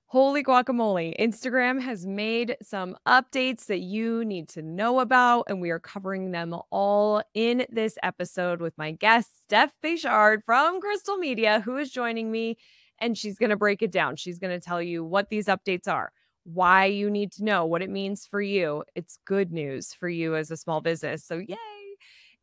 Holy guacamole. Instagram has made some updates that you need to know about, and we are covering them all in this episode with my guest, Steph Bechard from Crystal Media, who is joining me, and she's going to break it down. She's going to tell you what these updates are, why you need to know, what it means for you. It's good news for you as a small business. So, yay.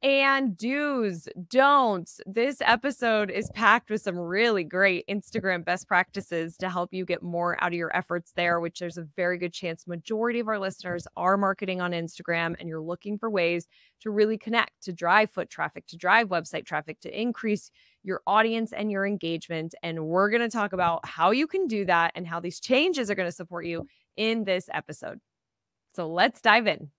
And do's, don'ts. This episode is packed with some really great Instagram best practices to help you get more out of your efforts there, which there's a very good chance majority of our listeners are marketing on Instagram and you're looking for ways to really connect, to drive foot traffic, to drive website traffic, to increase your audience and your engagement. And we're going to talk about how you can do that and how these changes are going to support you in this episode. So let's dive in.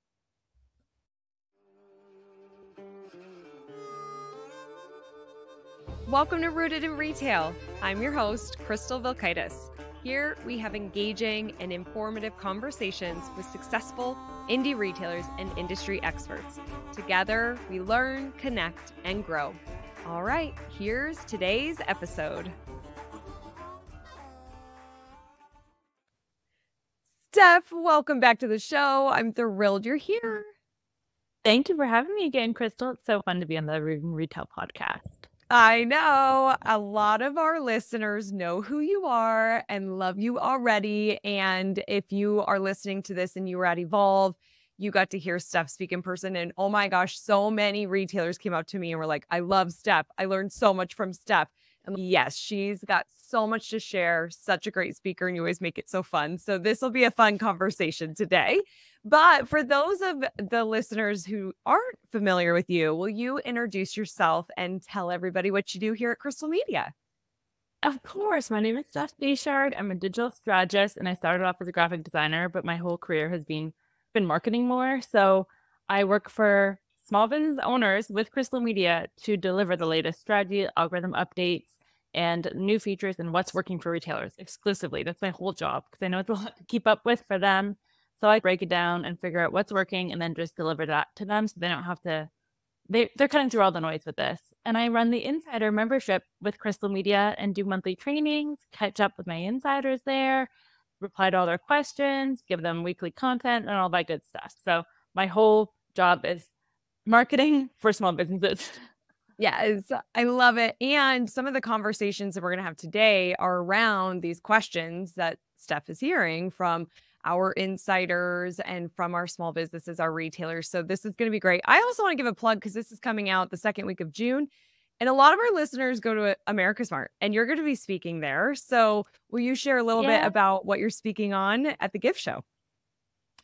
Welcome to Rooted in Retail. I'm your host, Crystal Vilkaitis. Here we have engaging and informative conversations with successful indie retailers and industry experts. Together, we learn, connect, and grow. All right, here's today's episode. Steph, welcome back to the show. I'm thrilled you're here. Thank you for having me again, Crystal. It's so fun to be on the Rooted in Retail podcast. I know a lot of our listeners know who you are and love you already. And if you are listening to this and you were at Evolve, you got to hear Steph speak in person. And oh my gosh, so many retailers came out to me and were like, I love Steph. I learned so much from Steph. And yes, she's got so much to share, such a great speaker, and you always make it so fun. So this will be a fun conversation today. But for those of the listeners who aren't familiar with you, will you introduce yourself and tell everybody what you do here at Crystal Media? Of course. My name is Steph Bechard. I'm a digital strategist, and I started off as a graphic designer, but my whole career has been marketing more. So I work for small business owners with Crystal Media to deliver the latest strategy, algorithm updates, and new features and what's working for retailers exclusively. That's my whole job because I know it's a lot to keep up with for them. So I break it down and figure out what's working and then just deliver that to them so they don't have to, they're cutting through all the noise with this. And I run the insider membership with Crystal Media and do monthly trainings, catch up with my insiders there, reply to all their questions, give them weekly content and all that good stuff. So my whole job is marketing for small businesses. Yes, I love it. And some of the conversations that we're going to have today are around these questions that Steph is hearing from our insiders and from our small businesses, our retailers. So this is going to be great. I also want to give a plug because this is coming out the second week of June. And a lot of our listeners go to America Smart and you're going to be speaking there. So will you share a little bit about what you're speaking on at the gift show?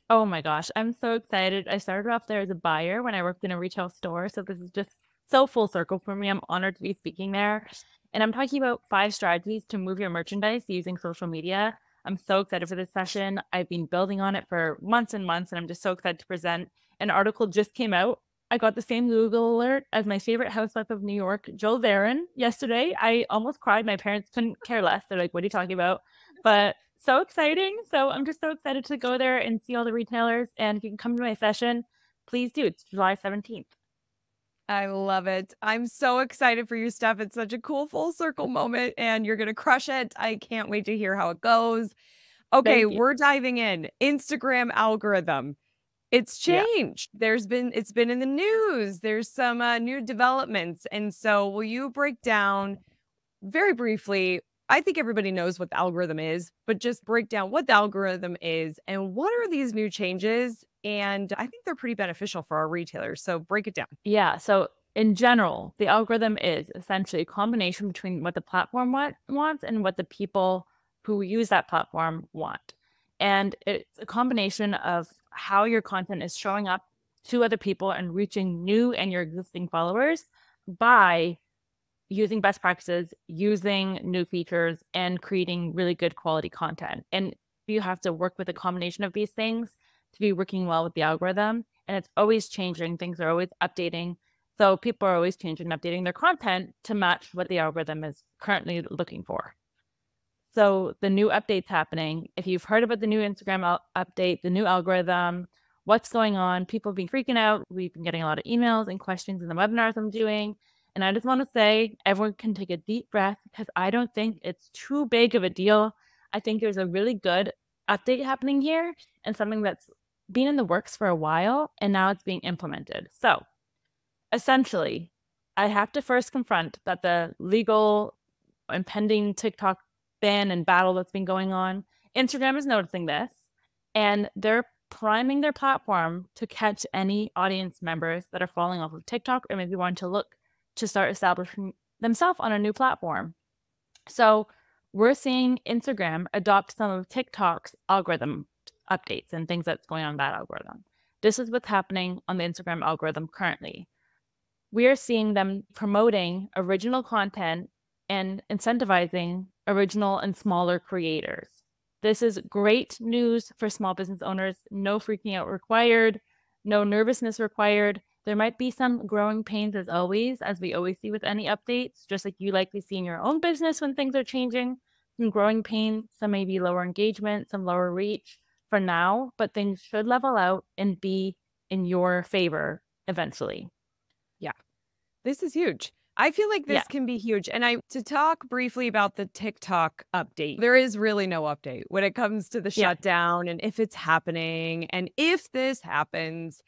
Oh my gosh, I'm so excited. I started off there as a buyer when I worked in a retail store. So this is just so full circle for me. I'm honored to be speaking there. And I'm talking about 5 strategies to move your merchandise using social media. I'm so excited for this session. I've been building on it for months and months, and I'm just so excited to present. An article just came out. I got the same Google alert as my favorite housewife of New York, Jill Zarin, yesterday. I almost cried. My parents couldn't care less. They're like, what are you talking about? But so exciting. So I'm just so excited to go there and see all the retailers. And if you can come to my session, please do. It's July 17th. I love it. I'm so excited for you, Steph. It's such a cool full circle moment and you're going to crush it. I can't wait to hear how it goes. Okay, we're diving in. Instagram algorithm. It's changed. It's been in the news. There's some new developments. And so will you break down very briefly? I think everybody knows what the algorithm is, but just break down what the algorithm is and what are these new changes? And I think they're pretty beneficial for our retailers. So break it down. Yeah. So in general, the algorithm is essentially a combination between what the platform wants and what the people who use that platform want. And it's a combination of how your content is showing up to other people and reaching new and your existing followers by using best practices, using new features, and creating really good quality content. And you have to work with a combination of these things to be working well with the algorithm. And it's always changing. Things are always updating. So people are always changing and updating their content to match what the algorithm is currently looking for. So the new updates happening, if you've heard about the new Instagram update, the new algorithm, what's going on, people have been freaking out. We've been getting a lot of emails and questions in the webinars I'm doing. And I just want to say everyone can take a deep breath because I don't think it's too big of a deal. I think there's a really good update happening here and something that's been in the works for a while, and now it's being implemented. So essentially, I have to first confront that the legal impending TikTok ban and battle that's been going on, Instagram is noticing this, and they're priming their platform to catch any audience members that are falling off of TikTok or maybe want to look to start establishing themselves on a new platform. So we're seeing Instagram adopt some of TikTok's algorithm updates and things that's going on in that algorithm. This is what's happening on the Instagram algorithm currently. We are seeing them promoting original content and incentivizing original and smaller creators. This is great news for small business owners. No freaking out required, no nervousness required. There might be some growing pains as always, as we always see with any updates, just like you likely see in your own business when things are changing. Some growing pains, some maybe lower engagement, some lower reach for now, but things should level out and be in your favor eventually. Yeah, this is huge. I feel like this Yeah. can be huge. And to talk briefly about the TikTok update, there is really no update when it comes to the shutdown and if it's happening. And if this happens,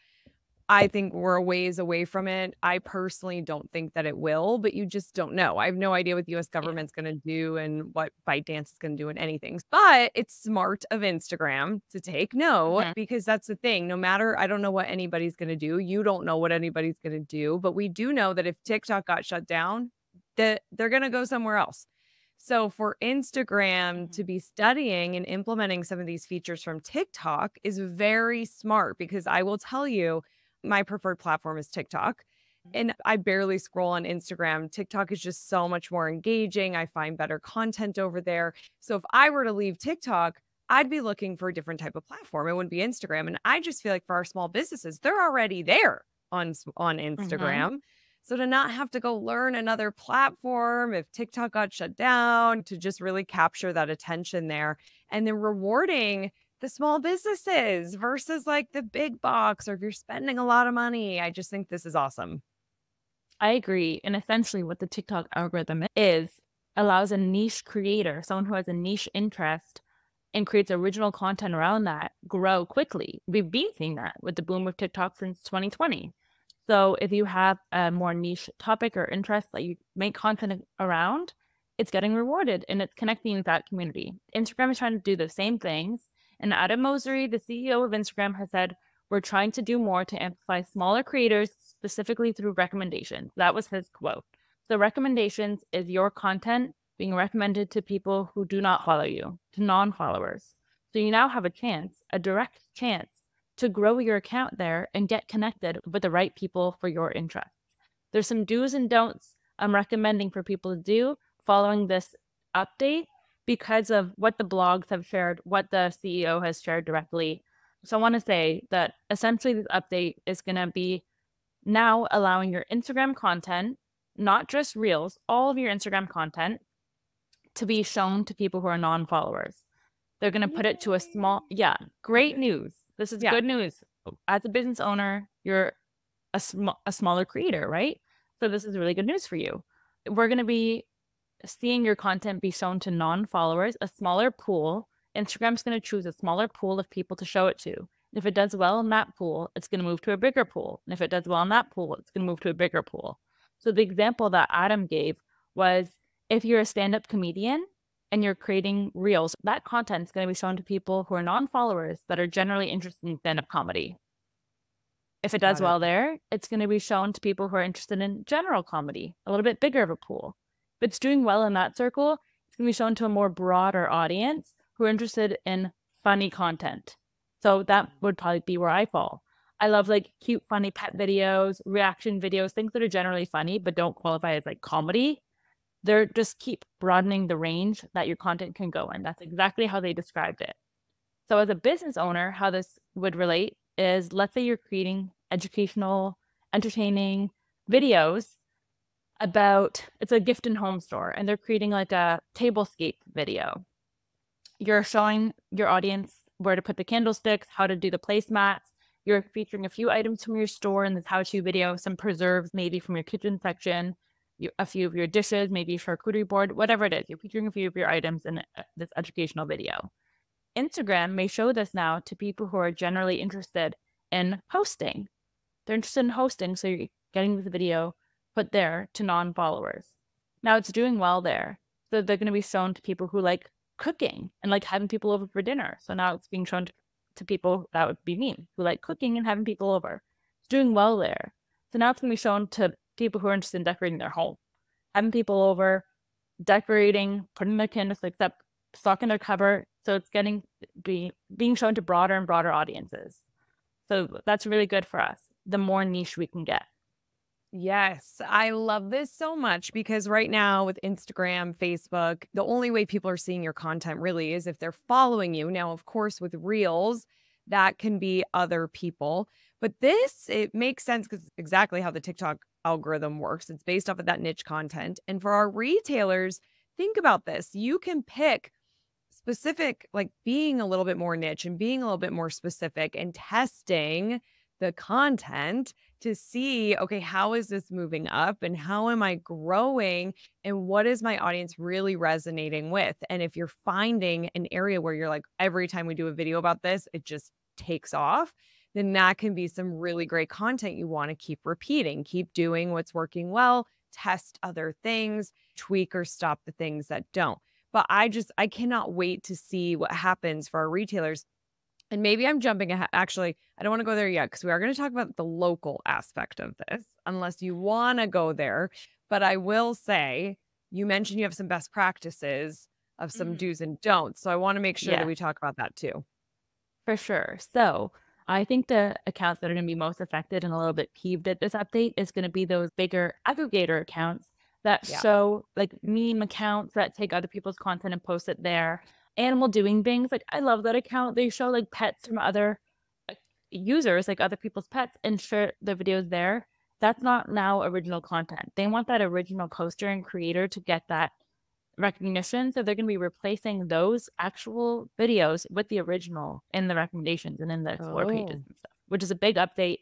I think we're a ways away from it. I personally don't think that it will, but you just don't know. I have no idea what the US government's going to do and what ByteDance is going to do in anything. But it's smart of Instagram to take note because that's the thing. No matter, I don't know what anybody's going to do. You don't know what anybody's going to do, but we do know that if TikTok got shut down, that they're going to go somewhere else. So for Instagram to be studying and implementing some of these features from TikTok is very smart because I will tell you, my preferred platform is TikTok, and I barely scroll on Instagram. TikTok is just so much more engaging. I find better content over there. So if I were to leave TikTok, I'd be looking for a different type of platform. It wouldn't be Instagram. And I just feel like for our small businesses, they're already there on Instagram. So to not have to go learn another platform if TikTok got shut down, to just really capture that attention there and then rewarding the small businesses versus like the big box, or if you're spending a lot of money. I just think this is awesome. I agree. And essentially what the TikTok algorithm is allows a niche creator, someone who has a niche interest and creates original content around that, grow quickly. We've been seeing that with the boom of TikTok since 2020. So if you have a more niche topic or interest that you make content around, it's getting rewarded and it's connecting with that community. Instagram is trying to do the same things. And Adam Mosseri, the CEO of Instagram, has said, we're trying to do more to amplify smaller creators, specifically through recommendations. That was his quote. So recommendations is your content being recommended to people who do not follow you, to non-followers. So you now have a chance, a direct chance, to grow your account there and get connected with the right people for your interests. There's some do's and don'ts I'm recommending for people to do following this update because of what the blogs have shared, what the CEO has shared directly. So I want to say that essentially this update is going to be now allowing your Instagram content, not just Reels, all of your Instagram content to be shown to people who are non-followers. They're going to put it to a small, great news. This is good news. As a business owner, you're a smaller creator, right? So this is really good news for you. We're going to be seeing your content be shown to non-followers, a smaller pool. Instagram's going to choose a smaller pool of people to show it to. If it does well in that pool, it's going to move to a bigger pool. And if it does well in that pool, it's going to move to a bigger pool. So the example that Adam gave was if you're a stand-up comedian and you're creating Reels, that content is going to be shown to people who are non-followers that are generally interested in stand-up comedy. If it does well there, it's going to be shown to people who are interested in general comedy, a little bit bigger of a pool. If it's doing well in that circle, it's going to be shown to a more broader audience who are interested in funny content. So that would probably be where I fall. I love like cute, funny pet videos, reaction videos, things that are generally funny but don't qualify as like comedy. They're just keep broadening the range that your content can go in. That's exactly how they described it. So as a business owner, how this would relate is, let's say you're creating educational, entertaining videos about, it's a gift and home store, and they're creating like a tablescape video. You're showing your audience where to put the candlesticks, how to do the placemats. You're featuring a few items from your store in this how-to video, some preserves maybe from your kitchen section. a few of your dishes, maybe a charcuterie board, whatever it is. You're featuring a few of your items in this educational video. Instagram may show this now to people who are generally interested in hosting. They're interested in hosting, so you're getting this video put there to non-followers. Now it's doing well there. So they're going to be shown to people who like cooking and like having people over for dinner. So now it's being shown to people, that would be me, who like cooking and having people over. It's doing well there. So now it's going to be shown to people who are interested in decorating their home, having people over, decorating, putting their candlesticks up, stocking their cupboard. So it's being shown to broader and broader audiences. So that's really good for us, the more niche we can get. Yes, I love this so much because right now with Instagram, Facebook, the only way people are seeing your content really is if they're following you. Now, of course, with Reels, that can be other people. But this, it makes sense because exactly how the TikTok algorithm works. It's based off of that niche content. And for our retailers, think about this. You can pick specific, like being a little bit more niche and being a little bit more specific and testing the content to see, okay, how is this moving up and how am I growing and what is my audience really resonating with? And if you're finding an area where you're like, every time we do a video about this, it just takes off, then that can be some really great content you want to keep repeating, keep doing what's working well, test other things, tweak or stop the things that don't. But I cannot wait to see what happens for our retailers. And maybe I'm jumping ahead. Actually, I don't want to go there yet because we are going to talk about the local aspect of this, unless you want to go there. But I will say, you mentioned you have some best practices of some do's and don'ts. So I want to make sure that we talk about that too. For sure. So I think the accounts that are going to be most affected and a little bit peeved at this update is going to be those bigger aggregator accounts that show like meme accounts that take other people's content and post it there. Animal doing things. Like I love that account. They show like pets from other users, like other people's pets, and share the videos there. That's not now original content. They want that original poster and creator to get that recognition. So they're going to be replacing those actual videos with the original in the recommendations and in the explore pages and stuff, which is a big update.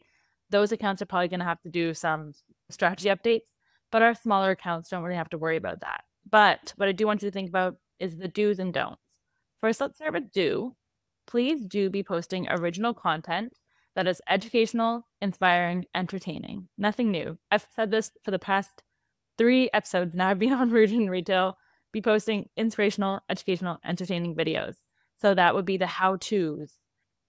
Those accounts are probably going to have to do some strategy updates, but our smaller accounts don't really have to worry about that. But what I do want you to think about is the do's and don'ts. First, let's start with do. Please do be posting original content that is educational, inspiring, entertaining. Nothing new. I've said this for the past 3 episodes now. I've been on Rooted in Retail. Be posting inspirational, educational, entertaining videos. So that would be the how-tos,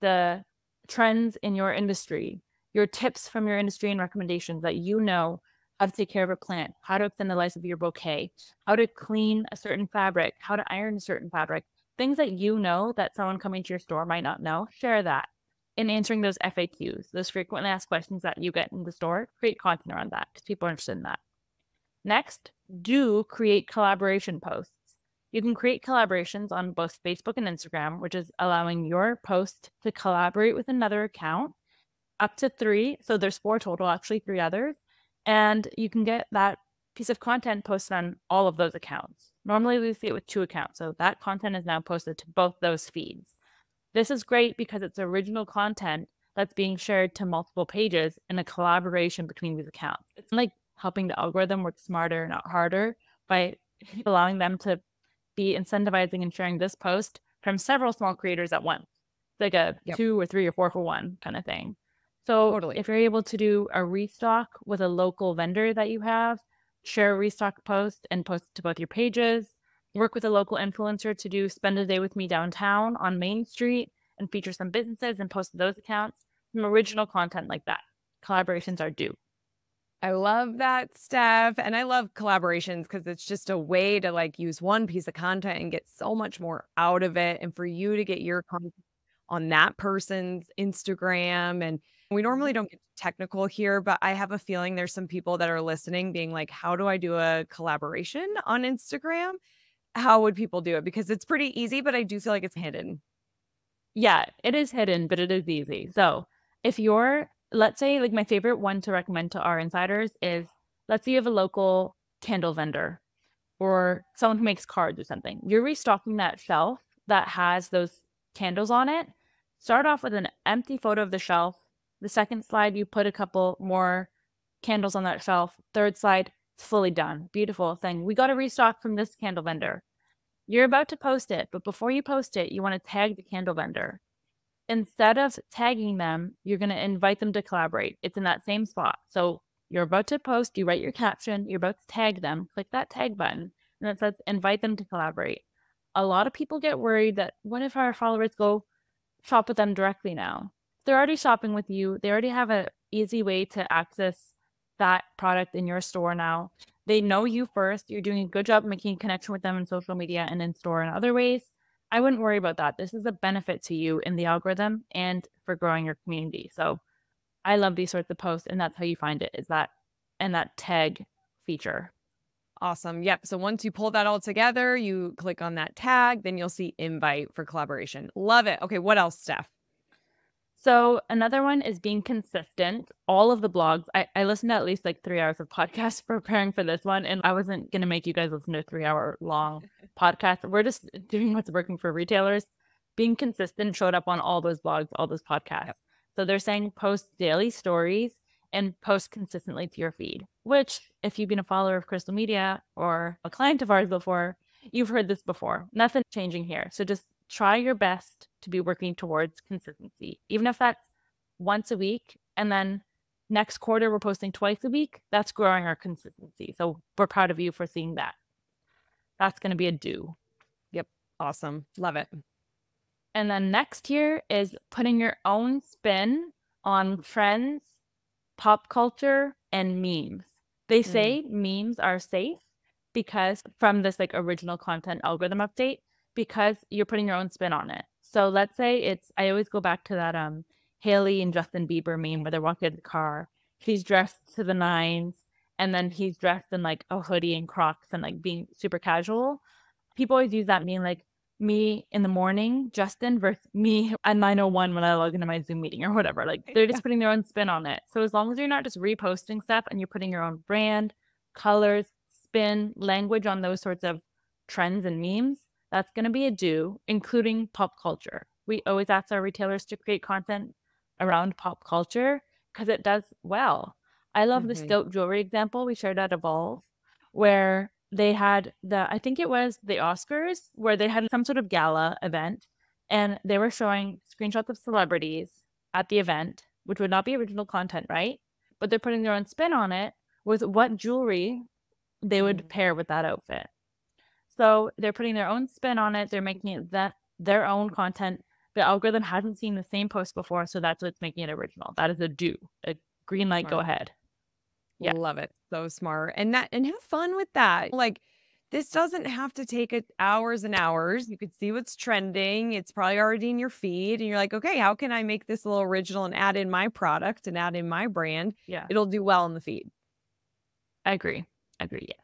the trends in your industry, your tips from your industry and recommendations that you know how to take care of a plant, how to extend the life of your bouquet, how to clean a certain fabric, how to iron a certain fabric. Things that you know that someone coming to your store might not know, share that. In answering those FAQs, those frequently asked questions that you get in the store, create content around that because people are interested in that. Next, do create collaboration posts. You can create collaborations on both Facebook and Instagram, which is allowing your post to collaborate with another account, up to 3. So there's 4 total, actually 3 others. And you can get that piece of content posted on all of those accounts. Normally we see it with 2 accounts. So that content is now posted to both those feeds. This is great because it's original content that's being shared to multiple pages in a collaboration between these accounts. It's like helping the algorithm work smarter, not harder, by allowing them to be incentivizing and sharing this post from several small creators at once. It's like a 2 or 3 or 4 for 1 kind of thing. So if you're able to do a restock with a local vendor that you have, share a restock post and post it to both your pages, work with a local influencer to do spend a day with me downtown on Main Street and feature some businesses and post to those accounts, some original content like that. Collaborations are due. I love that, Steph. And I love collaborations because it's just a way to like use one piece of content and get so much more out of it. And for you to get your content on that person's Instagram. And we normally don't get technical here, but I have a feeling there's some people that are listening being like, how do I do a collaboration on Instagram? How would people do it? Because it's pretty easy, but I do feel like it's hidden. Yeah, it is hidden, but it is easy. So if you're, let's say, like my favorite one to recommend to our insiders is, let's say you have a local candle vendor or someone who makes cards or something. You're restocking that shelf that has those candles on it. Start off with an empty photo of the shelf. The second slide, you put a couple more candles on that shelf. Third slide, It's fully done. Beautiful thing. We got to restock from this candle vendor. You're about to post it, but before you post it, you want to tag the candle vendor. Instead of tagging them, you're going to invite them to collaborate. It's in that same spot. So you're about to post, you write your caption, you're about to tag them, click that tag button, and it says invite them to collaborate. A lot of people get worried that what if our followers go shop with them directly now? They're already shopping with you. They already have an easy way to access that product in your store now. They know you first. You're doing a good job making a connection with them in social media and in store and other ways. I wouldn't worry about that. This is a benefit to you in the algorithm and for growing your community. So I love these sorts of posts, and that's how you find it, is that and that tag feature. Awesome. Yep. So once you pull that all together, you click on that tag, then you'll see invite for collaboration. Love it. Okay. What else, Steph? So another one is being consistent. All of the blogs, I listened to at least like 3 hours of podcasts preparing for this one, and I wasn't going to make you guys listen to a 3-hour long podcast. We're just doing what's working for retailers. Being consistent showed up on all those blogs, all those podcasts. Yep. So they're saying post daily stories and post consistently to your feed, which if you've been a follower of Crystal Media or a client of ours before, you've heard this before. Nothing changing here. So just try your best to be working towards consistency, even if that's once a week. And then next quarter, we're posting twice a week. That's growing our consistency. So we're proud of you for seeing that. That's going to be a do. Yep. Awesome. Love it. And then next here is putting your own spin on trends, pop culture, and memes. They say memes are safe because from this like original content algorithm update, because you're putting your own spin on it. So let's say I always go back to that Haley and Justin Bieber meme where they're walking in the car. She's dressed to the nines, and then he's dressed in like a hoodie and Crocs and like being super casual. People always use that meme like me in the morning, Justin, versus me at 9:01 when I log into my Zoom meeting or whatever. Like they're just putting their own spin on it. So as long as you're not just reposting stuff and you're putting your own brand, colors, spin, language on those sorts of trends and memes, that's going to be a do, including pop culture. We always ask our retailers to create content around pop culture because it does well. I love this dope jewelry example we shared at Evolve, where they had I think it was the Oscars, where they had some sort of gala event, and they were showing screenshots of celebrities at the event, which would not be original content, right? But they're putting their own spin on it with what jewelry they would pair with that outfit. So they're putting their own spin on it. They're making it their own content. The algorithm hasn't seen the same post before, so that's what's making it original. That is a do. A green light, go ahead. Yes. Love it. So smart. And have fun with that. Like, this doesn't have to take hours and hours. You could see what's trending. It's probably already in your feed. And you're like, okay, how can I make this a little original and add in my product and add in my brand? Yeah. It'll do well in the feed. I agree. Yes.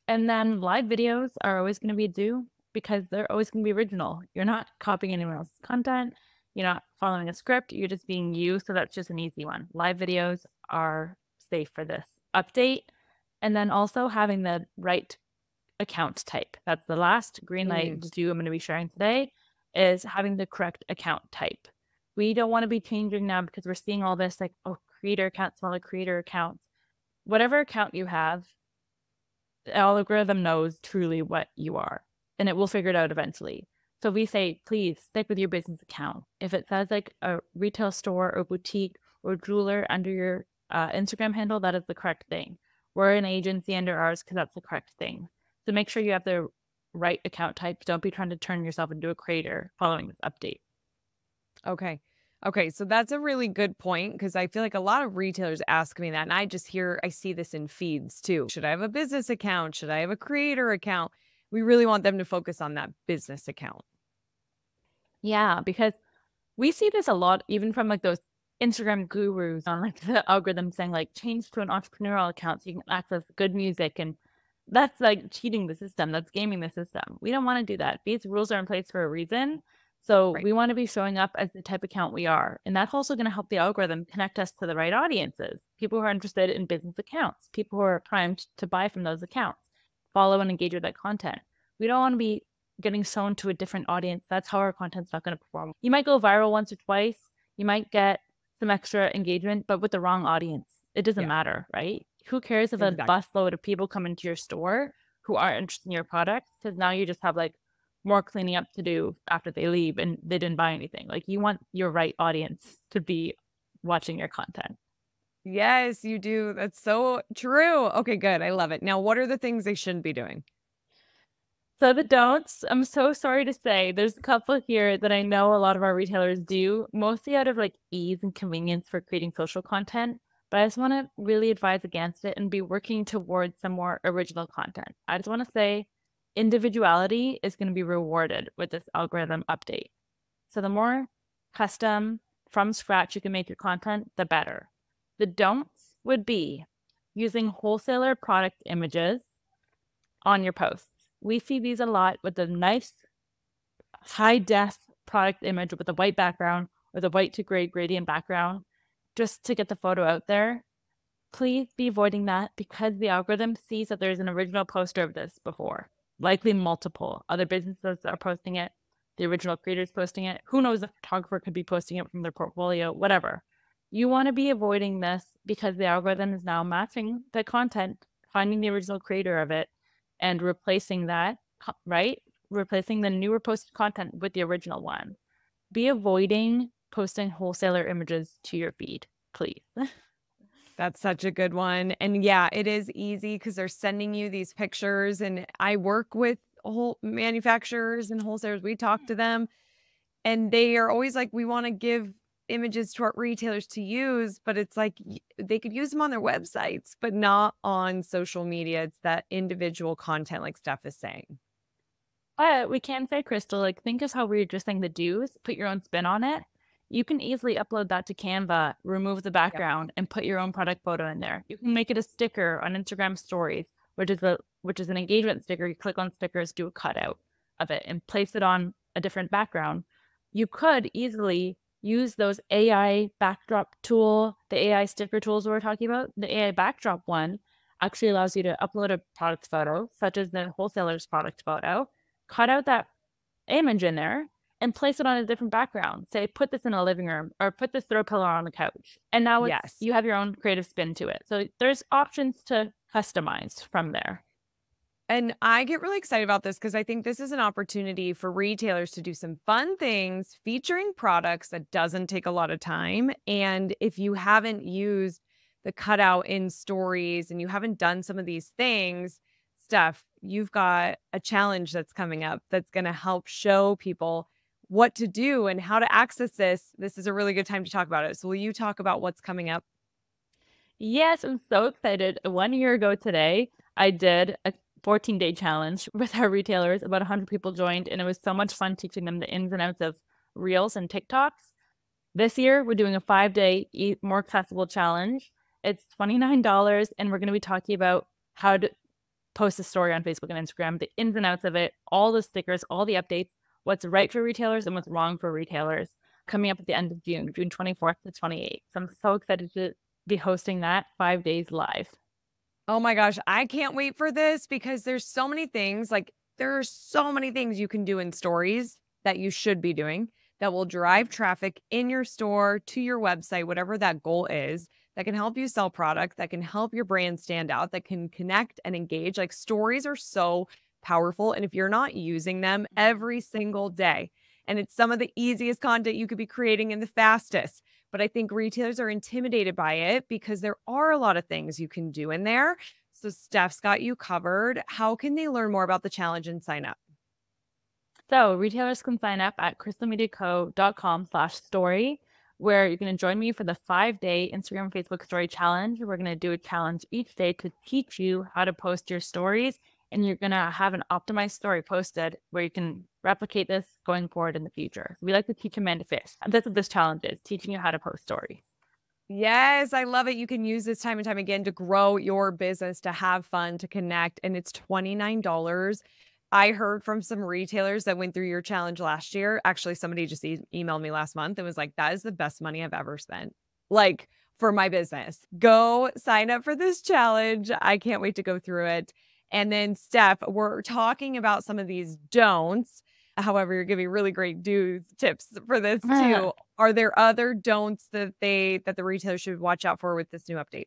And then live videos are always going to be a do because they're always going to be original. You're not copying anyone else's content. You're not following a script. You're just being you. So that's just an easy one. Live videos are safe for this update. And then also having the right account type. That's the last green light do I'm going to be sharing today, is having the correct account type. We don't want to be changing now because we're seeing all this like, oh, creator account, smaller creator accounts. Whatever account you have, the algorithm knows truly what you are, and it will figure it out eventually. So we say, please stick with your business account. If it says like a retail store or boutique or jeweler under your Instagram handle, that is the correct thing. We're an agency under ours because that's the correct thing. So make sure you have the right account type. Don't be trying to turn yourself into a creator following this update. Okay, so that's a really good point because I feel like a lot of retailers ask me that, and I see this in feeds too. Should I have a business account? Should I have a creator account? We really want them to focus on that business account. Yeah, because we see this a lot, even from like those Instagram gurus on like the algorithm saying like change to an entrepreneurial account so you can access good music, and that's like cheating the system. That's gaming the system. We don't want to do that. These rules are in place for a reason. So we want to be showing up as the type of account we are. And that's also going to help the algorithm connect us to the right audiences, people who are interested in business accounts, people who are primed to buy from those accounts, follow and engage with that content. We don't want to be getting sewn to a different audience. That's how our content's not going to perform. You might go viral once or twice. You might get some extra engagement, but with the wrong audience. It doesn't matter, right? Who cares if a Exactly. busload of people come into your store who aren't interested in your products? Because now you just have like more cleaning up to do after they leave and they didn't buy anything. Like you want your right audience to be watching your content. Yes, you do. That's so true. Okay, good. I love it. Now, what are the things they shouldn't be doing? So the don'ts, I'm so sorry to say, there's a couple here that I know a lot of our retailers do, mostly out of like ease and convenience for creating social content. But I just want to really advise against it and be working towards some more original content. I just want to say individuality is going to be rewarded with this algorithm update. So the more custom from scratch you can make your content, the better. The don'ts would be using wholesaler product images on your posts. We see these a lot with the nice high def product image with a white background or the white to gray gradient background just to get the photo out there. Please be avoiding that because the algorithm sees that there's an original poster of this before, likely multiple. Other businesses are posting it, the original creators posting it. Who knows, the photographer could be posting it from their portfolio, whatever. You want to be avoiding this because the algorithm is now matching the content, finding the original creator of it, and replacing that, right? Replacing the newer posted content with the original one. Be avoiding posting wholesaler images to your feed, please. That's such a good one. And yeah, it is easy because they're sending you these pictures. And I work with whole manufacturers and wholesalers. We talk to them and they are always like, we want to give images to our retailers to use, but it's like they could use them on their websites, but not on social media. It's that individual content, like Steph is saying. But we can say, Crystal, like think of how we were just saying the do's, put your own spin on it. You can easily upload that to Canva, remove the Yep. background, and put your own product photo in there. You can make it a sticker on Instagram stories, which is an engagement sticker. You click on stickers, do a cutout of it, and place it on a different background. You could easily use those AI backdrop tool, the AI sticker tools we were talking about. The AI backdrop one actually allows you to upload a product photo, such as the wholesaler's product photo, cut out that image in there and place it on a different background. Say, put this in a living room or put this throw pillow on the couch. And now Yes. you have your own creative spin to it. So there's options to customize from there. And I get really excited about this because I think this is an opportunity for retailers to do some fun things featuring products that doesn't take a lot of time. And if you haven't used the cutout in stories and you haven't done some of these things, Steph, you've got a challenge that's coming up that's going to help show people what to do and how to access this. This is a really good time to talk about it. So, will you talk about what's coming up? Yes, I'm so excited. 1 year ago today, I did a 14-day challenge with our retailers. About 100 people joined, and it was so much fun teaching them the ins and outs of Reels and TikToks. This year, we're doing a 5-day Eat More Accessible challenge. It's $29, and we're going to be talking about how to post a story on Facebook and Instagram, the ins and outs of it, all the stickers, all the updates, what's right for retailers and what's wrong for retailers, coming up at the end of June, June 24th to 28th. So I'm so excited to be hosting that 5 days live. Oh my gosh, I can't wait for this because there's so many things, like there are so many things you can do in stories that you should be doing that will drive traffic in your store to your website, whatever that goal is, that can help you sell product, that can help your brand stand out, that can connect and engage. Like stories are so powerful. And if you're not using them every single day, and it's some of the easiest content you could be creating and the fastest. But I think retailers are intimidated by it because there are a lot of things you can do in there. So Steph's got you covered. How can they learn more about the challenge and sign up? So retailers can sign up at crystalmediaco.com/story, where you're going to join me for the 5-day Instagram Facebook story challenge. We're going to do a challenge each day to teach you how to post your stories. And you're going to have an optimized story posted where you can replicate this going forward in the future. We like to teach a man to fish. And that's what this challenge is, teaching you how to post stories. Yes, I love it. You can use this time and time again to grow your business, to have fun, to connect. And it's $29. I heard from some retailers that went through your challenge last year. Actually, somebody just emailed me last month and was like, that is the best money I've ever spent. Like for my business. Go sign up for this challenge. I can't wait to go through it. And then, Steph, we're talking about some of these don'ts. However, you're giving really great do's tips for this too. Are there other don'ts that the retailer should watch out for with this new update?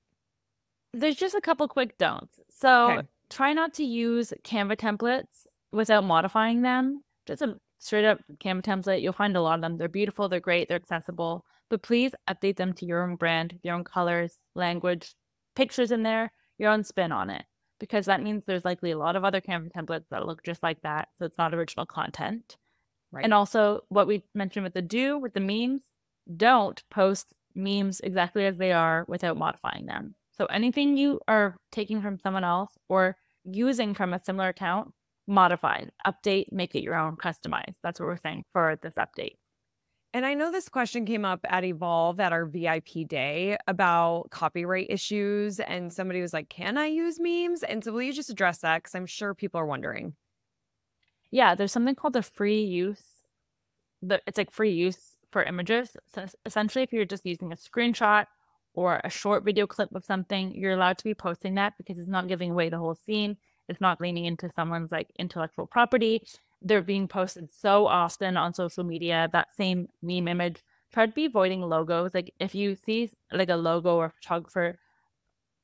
There's just a couple quick don'ts. So Okay. try not to use Canva templates without modifying them. Just a straight up Canva template. You'll find a lot of them. They're beautiful, they're great, they're accessible. But please update them to your own brand, your own colors, language, pictures in there, your own spin on it. Because that means there's likely a lot of other Canva templates that look just like that. So it's not original content. Right. And also what we mentioned with the memes, don't post memes exactly as they are without modifying them. So anything you are taking from someone else or using from a similar account, modify, update, make it your own, customize. That's what we're saying for this update. And I know this question came up at Evolve at our VIP day about copyright issues. And somebody was like, can I use memes? And so will you just address that? Because I'm sure people are wondering. Yeah, there's something called the free use. It's like free use for images. So essentially, if you're just using a screenshot or a short video clip of something, you're allowed to be posting that because it's not giving away the whole scene. It's not leaning into someone's like intellectual property. They're being posted so often on social media, that same meme image. Try to be avoiding logos. Like if you see like a logo or photographer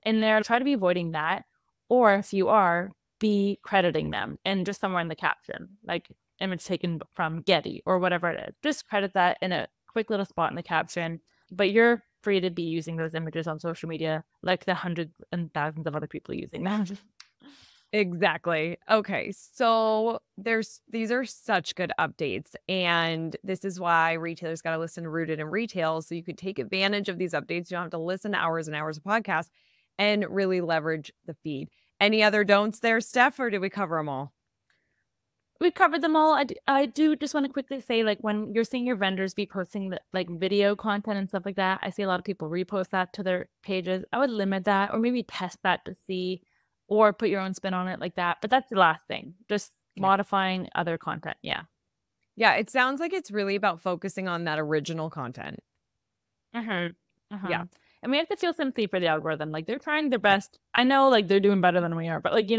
in there, try to be avoiding that. Or if you are, be crediting them and just somewhere in the caption, like image taken from Getty or whatever it is. Just credit that in a quick little spot in the caption. But you're free to be using those images on social media like the hundreds and thousands of other people using them. Exactly. Okay. So these are such good updates. And this is why retailers got to listen to Rooted in Retail. So you could take advantage of these updates. You don't have to listen to hours and hours of podcasts and really leverage the feed. Any other don'ts there, Steph, or did we cover them all? We covered them all. I do just want to quickly say, like, when you're seeing your vendors be posting like video content and stuff like that, I see a lot of people repost that to their pages. I would limit that or maybe test that to see or put your own spin on it like that. But that's the last thing. Just Okay. modifying other content. Yeah. Yeah. It sounds like it's really about focusing on that original content. Uh-huh. Yeah. And we have to feel sympathy for the algorithm. Like they're trying their best. I know like they're doing better than we are, but like,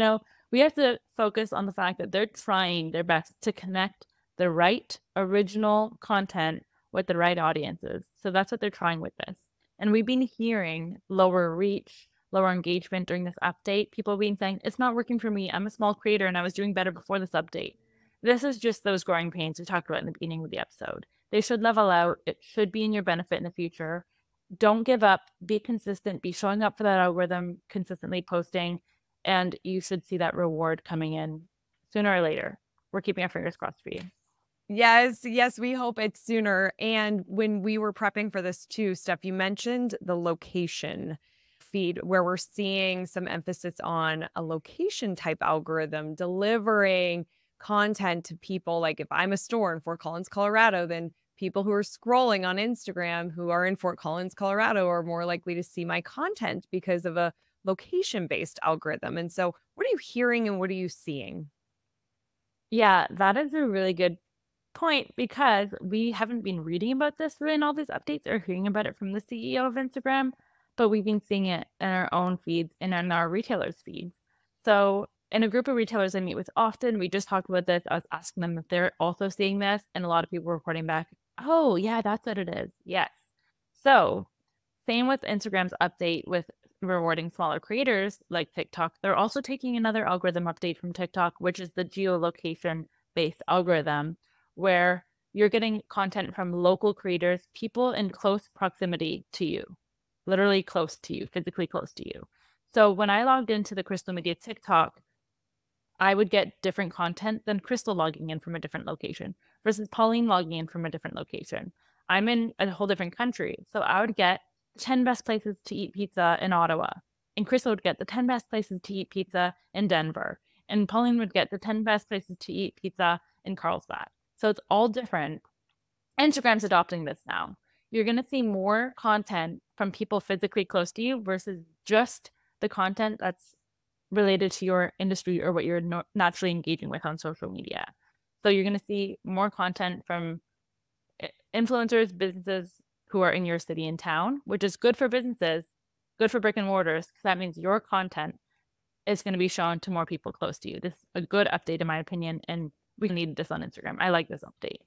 we have to focus on the fact that they're trying their best to connect the right original content with the right audiences. So that's what they're trying with this. And we've been hearing lower reach, lower engagement during this update. People being saying, it's not working for me. I'm a small creator and I was doing better before this update. This is just those growing pains we talked about in the beginning of the episode. They should level out. It should be in your benefit in the future. Don't give up. Be consistent. Be showing up for that algorithm, consistently posting, and you should see that reward coming in sooner or later. We're keeping our fingers crossed for you. Yes, yes, we hope it's sooner. And when we were prepping for this too, Steph, you mentioned the location feed where we're seeing some emphasis on a location type algorithm delivering content to people. Like if I'm a store in Fort Collins, Colorado, then people who are scrolling on Instagram who are in Fort Collins, Colorado are more likely to see my content because of a location based algorithm. And so, what are you hearing and what are you seeing? Yeah, that is a really good point because we haven't been reading about this in all these updates or hearing about it from the CEO of Instagram, but we've been seeing it in our own feeds and in our retailers' feeds. So, in a group of retailers I meet with often, we just talked about this. I was asking them if they're also seeing this, and a lot of people were reporting back, oh, yeah, that's what it is. Yes. So, same with Instagram's update with rewarding smaller creators like TikTok. They're also taking another algorithm update from TikTok, which is the geolocation based algorithm, where you're getting content from local creators, people in close proximity to you, literally close to you, physically close to you. So when I logged into the Crystal Media TikTok, I would get different content than Crystal logging in from a different location versus Pauline logging in from a different location. I'm in a whole different country. So I would get 10 best places to eat pizza in Ottawa. And Crystal would get the 10 best places to eat pizza in Denver. And Pauline would get the 10 best places to eat pizza in Carlsbad. So it's all different. Instagram's adopting this now. You're going to see more content from people physically close to you versus just the content that's related to your industry or what you're naturally engaging with on social media. So you're going to see more content from influencers, businesses who are in your city and town, which is good for businesses, good for brick and mortars, because that means your content is going to be shown to more people close to you. This is a good update, in my opinion, and we need this on Instagram. I like this update.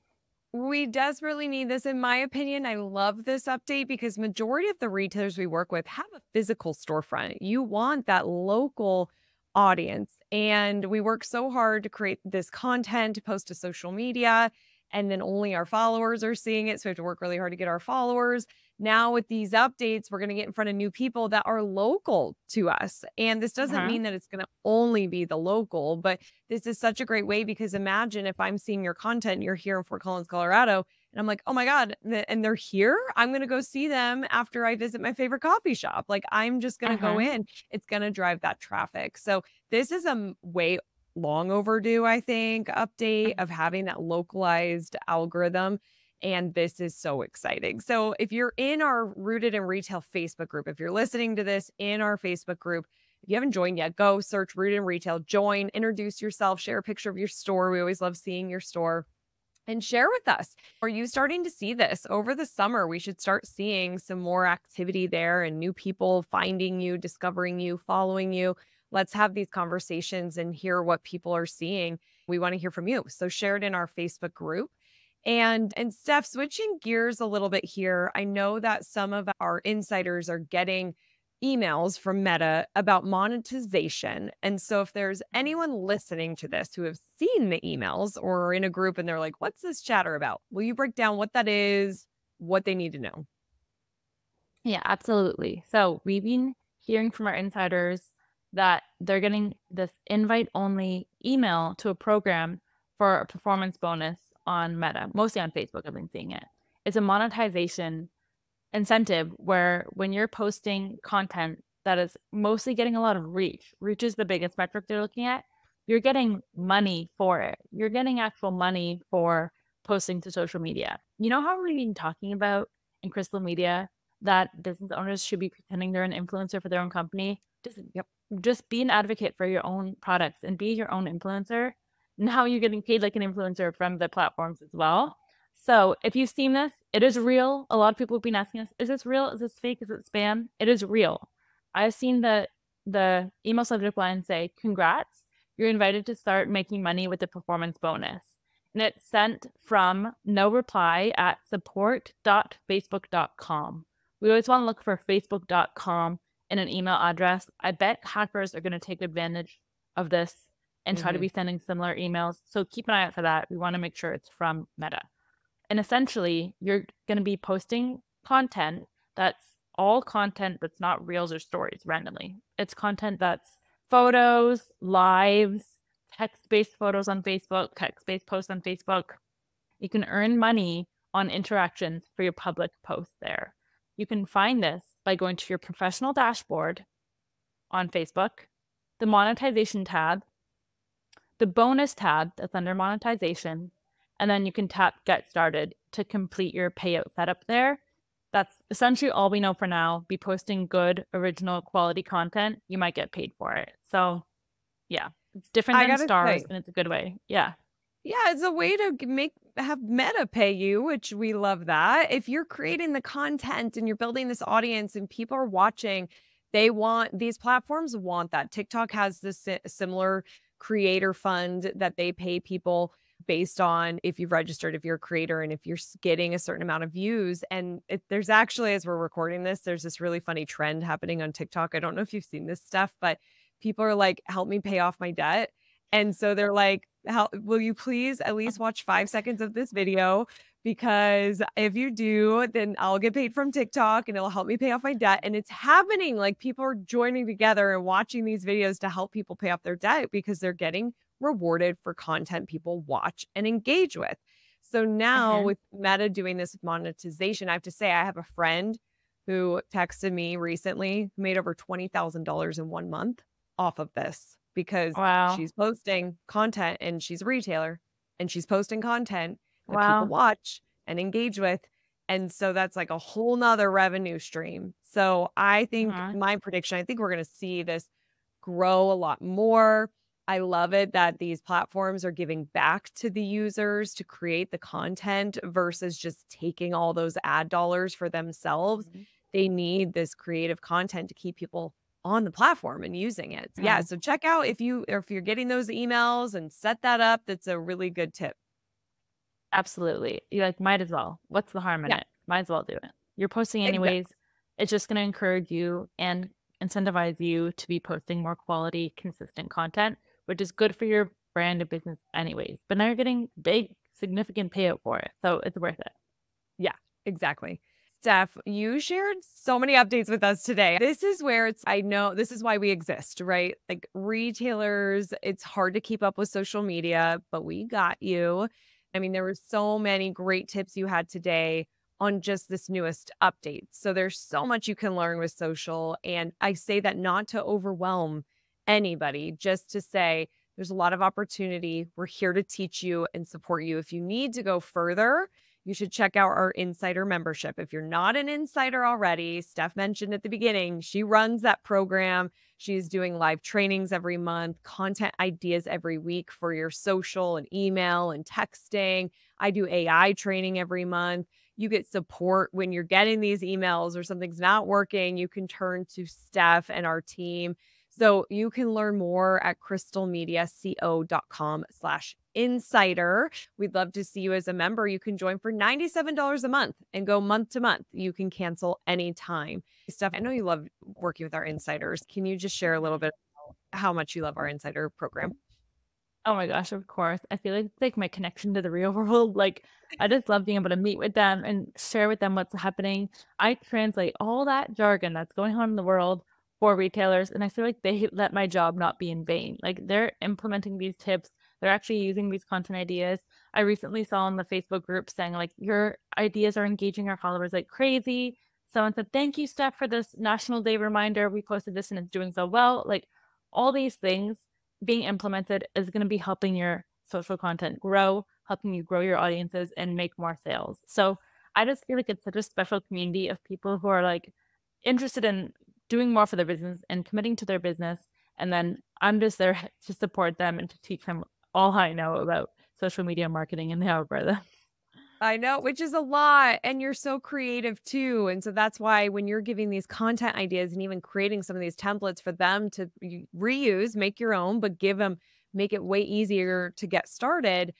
We desperately need this. In my opinion, I love this update because majority of the retailers we work with have a physical storefront. You want that local audience. And we work so hard to create this content to post to social media. And then only our followers are seeing it. So we have to work really hard to get our followers. Now, with these updates, we're going to get in front of new people that are local to us. And this doesn't Uh-huh. mean that it's going to only be the local, but this is such a great way because imagine if I'm seeing your content, you're here in Fort Collins, Colorado, and I'm like, oh my God, and they're here. I'm going to go see them after I visit my favorite coffee shop. Like, I'm just going to go Uh-huh. in. It's going to drive that traffic. So, this is a way long overdue, I think, update of having that localized algorithm. And this is so exciting. So, if you're in our Rooted in Retail Facebook group, if you're listening to this in our Facebook group, if you haven't joined yet, go search Rooted in Retail, join, introduce yourself, share a picture of your store. We always love seeing your store and share with us. Are you starting to see this over the summer? We should start seeing some more activity there and new people finding you, discovering you, following you. Let's have these conversations and hear what people are seeing. We want to hear from you. So share it in our Facebook group. And Steph, switching gears a little bit here, I know that some of our insiders are getting emails from Meta about monetization. And so if there's anyone listening to this who have seen the emails or are in a group and they're like, what's this chatter about? Will you break down what that is, what they need to know? Yeah, absolutely. So we've been hearing from our insiders that they're getting this invite-only email to a program for a performance bonus on Meta, mostly on Facebook. I've been seeing it. It's a monetization incentive where when you're posting content that is mostly getting a lot of reach is the biggest metric they're looking at, you're getting money for it. You're getting actual money for posting to social media. You know how we've been talking about in Crystal Media that business owners should be pretending they're an influencer for their own company? Yep. Just be an advocate for your own products and be your own influencer. Now you're getting paid like an influencer from the platforms as well. So if you've seen this, it is real. A lot of people have been asking us, is this real? Is this fake? Is it spam? It is real. I've seen the email subject line say, congrats, you're invited to start making money with the performance bonus. And it's sent from no reply at support.facebook.com. We always want to look for facebook.com in an email address. I bet hackers are going to take advantage of this and try to be sending similar emails. So keep an eye out for that. We want to make sure it's from Meta. And essentially, you're going to be posting content that's all content that's not reels or stories randomly. It's content that's photos, lives, text-based photos on Facebook, text-based posts on Facebook. You can earn money on interactions for your public posts there. You can find this by going to your professional dashboard on Facebook, the monetization tab, the bonus tab that's under monetization, and then you can tap get started to complete your payout setup there. That's essentially all we know for now. Be posting good, original, quality content. You might get paid for it. So yeah, it's different I than gotta stars say, and it's a good way. Yeah. yeah, it's a way to have Meta pay you, which we love that. If you're creating the content and you're building this audience and people are watching, these platforms want that. TikTok has this similar creator fund that they pay people based on if you've registered, if you're a creator, and if you're getting a certain amount of views. And there's actually, as we're recording this, there's this really funny trend happening on TikTok. I don't know if you've seen this stuff, but people are like, help me pay off my debt. And so they're like, how will you please at least watch 5 seconds of this video? Because if you do, then I'll get paid from TikTok and it'll help me pay off my debt. And it's happening. Like people are joining together and watching these videos to help people pay off their debt because they're getting rewarded for content people watch and engage with. So now Uh-huh. with Meta doing this monetization, I have to say, I have a friend who texted me recently, who made over $20,000 in 1 month off of this because Wow. she's posting content and she's a retailer and she's posting content that people Wow. watch and engage with. And so that's like a whole nother revenue stream. So I think Uh-huh. my prediction, I think we're going to see this grow a lot more. I love it that these platforms are giving back to the users to create the content versus just taking all those ad dollars for themselves. Mhm. They need this creative content to keep people on the platform and using it. Yeah, Mhm. so check out if you're getting those emails and set that up. That's a really good tip. Absolutely. You like, might as well. What's the harm in Yeah, it? Might as well do it. You're posting anyways. exactly. It's just going to encourage you and incentivize you to be posting more quality, consistent content, which is good for your brand and business anyways. But now you're getting big, significant payout for it. So it's worth it. Yeah, exactly. Steph, you shared so many updates with us today. This is where I know this is why we exist, right? Like retailers, it's hard to keep up with social media, but we got you. I mean, there were so many great tips you had today on just this newest update. So there's so much you can learn with social. And I say that not to overwhelm anybody, just to say there's a lot of opportunity. We're here to teach you and support you. If you need to go further, you should check out our insider membership. If you're not an insider already, Steph mentioned at the beginning, she runs that program. She's doing live trainings every month, content ideas every week for your social and email and texting. I do AI training every month. You get support when you're getting these emails or something's not working. You can turn to Steph and our team. So you can learn more at crystalmediaco.com/insider. We'd love to see you as a member. You can join for $97 a month and go month to month. You can cancel anytime. Steph, I know you love working with our insiders. Can you just share a little bit about how much you love our insider program? Oh my gosh, of course. I feel like it's like my connection to the real world. Like, I just love being able to meet with them and share with them what's happening. I translate all that jargon that's going on in the world for retailers, and I feel like they let my job not be in vain. Like, they're implementing these tips, they're actually using these content ideas. I recently saw in the Facebook group saying, like, your ideas are engaging our followers like crazy. Someone said, "Thank you, Steph, for this National Day reminder. We posted this and it's doing so well." Like, all these things being implemented is going to be helping your social content grow, helping you grow your audiences and make more sales. So I just feel like it's such a special community of people who are like interested in doing more for their business and committing to their business. And then I'm just there to support them and to teach them all I know about social media marketing and the algorithm. I know, which is a lot. And you're so creative too. And so that's why when you're giving these content ideas and even creating some of these templates for them to reuse, make your own, but make it way easier to get started.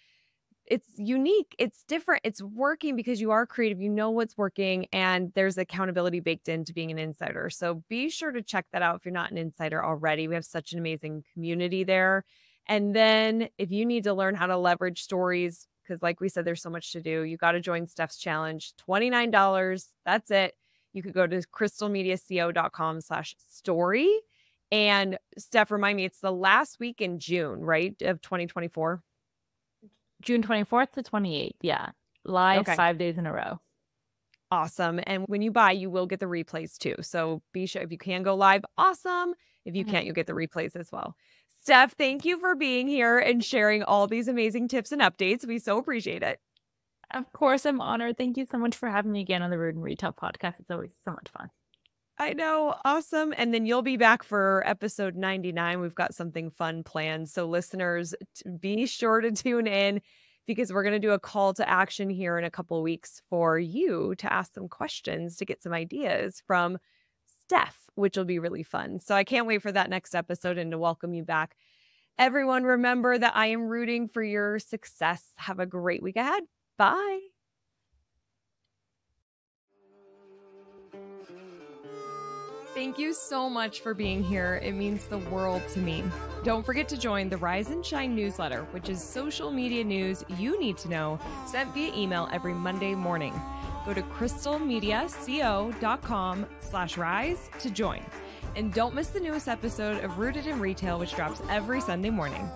It's unique. It's different. It's working because you are creative. You know what's working, and there's accountability baked into being an insider. So be sure to check that out if you're not an insider already. We have such an amazing community there. And then if you need to learn how to leverage stories, because like we said, there's so much to do, you got to join Steph's challenge. $29. That's it. You could go to crystalmediaco.com/story. And Steph, remind me, it's the last week in June, right? Of 2024. June 24th to 28th. Yeah. Live Okay. 5 days in a row. Awesome. And when you buy, you will get the replays too. So be sure if you can go live, awesome. If you can't, you'll get the replays as well. Steph, thank you for being here and sharing all these amazing tips and updates. We so appreciate it. Of course, I'm honored. Thank you so much for having me again on the Rude and Retail podcast. It's always so much fun. I know. Awesome. And then you'll be back for episode 99. We've got something fun planned. So listeners, be sure to tune in because we're going to do a call to action here in a couple of weeks for you to ask some questions to get some ideas from Steph, which will be really fun. So I can't wait for that next episode and to welcome you back. Everyone, remember that I am rooting for your success. Have a great week ahead. Bye. Thank you so much for being here. It means the world to me. Don't forget to join the Rise and Shine newsletter, which is social media news you need to know, sent via email every Monday morning. Go to crystalmediaco.com/rise to join. And don't miss the newest episode of Rooted in Retail, which drops every Sunday morning.